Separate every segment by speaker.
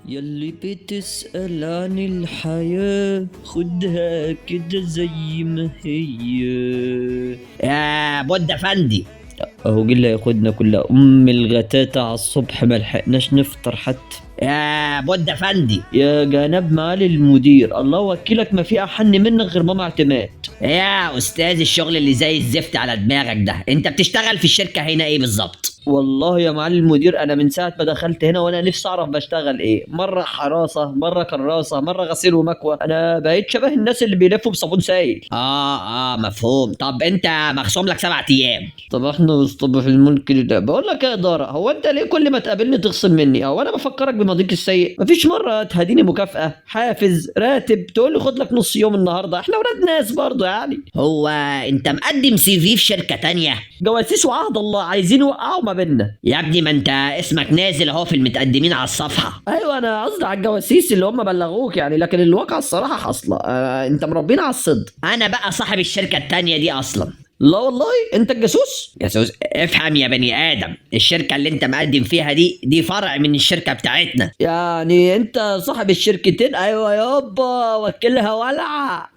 Speaker 1: يلي بتسأل عن الحياة خدها كده زي ما هي.
Speaker 2: يا بود افندي.
Speaker 1: اهو جيل ياخدنا كلها الغتاتة على الصبح ملحقناش نفطر حتى.
Speaker 2: يا بود افندي.
Speaker 1: يا جناب معالي المدير، الله وكيلك ما في احن منك غير ماما اعتماد.
Speaker 2: يا استاذ الشغل اللي زي الزفت على دماغك ده، انت بتشتغل في الشركة هنا ايه بالظبط؟
Speaker 1: والله يا معالي المدير انا من ساعة ما دخلت هنا وانا نفسي اعرف بشتغل ايه، مرة حراسة مرة كراسة مرة غسيل ومكوى، انا بقيت شبه الناس اللي بيلفوا بصابون سايل.
Speaker 2: مفهوم. طب انت مخصوم لك 7 ايام.
Speaker 1: طب احنا والصبح الملك ده بقول لك يا اداره، هو انت ليه كل ما تقابلني تخصم مني؟ او انا بفكرك بماضيك السيء؟ مفيش مره تهديني مكافاه حافز راتب تقول لي خد لك نص يوم النهارده؟ احنا ولاد ناس برضه يعني.
Speaker 2: هو انت مقدم سي في شركة تانية؟
Speaker 1: جواسيس وعهد الله عايزين يوقعوا ما بيننا.
Speaker 2: يا ابني ما انت اسمك نازل اهو في المتقدمين على الصفحة.
Speaker 1: ايوه انا قصدي على الجواسيس اللي هم بلغوك يعني، لكن الواقع الصراحه حاصله انت مربينا على الصدق.
Speaker 2: انا بقى صاحب الشركة التانية دي اصلا.
Speaker 1: لا والله انت الجاسوس.
Speaker 2: جاسوس؟ افهم يا بني ادم، الشركة اللي انت مقدم فيها دي فرع من الشركة بتاعتنا.
Speaker 1: يعني انت صاحب الشركتين؟ ايوه يابا وكلها ولع.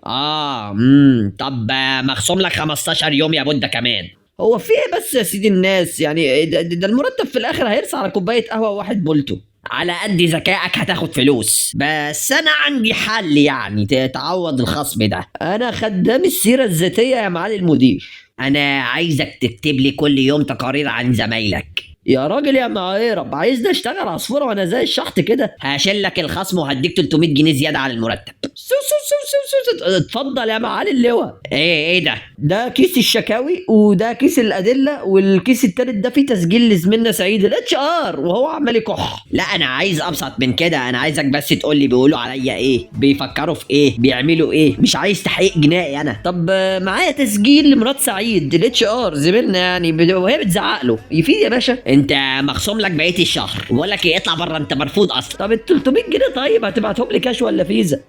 Speaker 2: طب مخصوم لك 15 يوم يا بودة كمان.
Speaker 1: هو في ايه بس يا سيدي الناس يعني؟ ده المرتب في الاخر هيرسى على كوبايه قهوه وواحد بولتو.
Speaker 2: على قد ذكائك هتاخد فلوس، بس انا عندي حل يعني تعوض الخصم ده.
Speaker 1: انا خدام السيره الذاتيه يا معالي المدير.
Speaker 2: انا عايزك تكتب لي كل يوم تقارير عن زمايلك.
Speaker 1: يا راجل يا معيرب، عايزني اشتغل عصفوره وانا زي الشحط كده؟
Speaker 2: هشيل لك الخصم وهديك 300 جنيه زياده على المرتب.
Speaker 1: اتفضل يا معالي اللواء.
Speaker 2: ايه ده؟
Speaker 1: ده كيس الشكاوي وده كيس الادله، والكيس التالت ده فيه تسجيل لزميلنا سعيد الاتش ار وهو عمال يكح.
Speaker 2: لا انا عايز ابسط من كده، انا عايزك بس تقول لي بيقولوا عليا ايه، بيفكروا في ايه، بيعملوا ايه، مش عايز تحقيق جنائي انا.
Speaker 1: طب معايا تسجيل لمرات سعيد الاتش ار زميلنا يعني وهي بتزعق له، يفيد يا باشا؟
Speaker 2: انت مخصوم لك بقيه الشهر، بقول لك ايه، اطلع بره انت مرفوض اصلا.
Speaker 1: طب ال 300 جنيه طيب هتبعتهم لي كاش ولا فيزا؟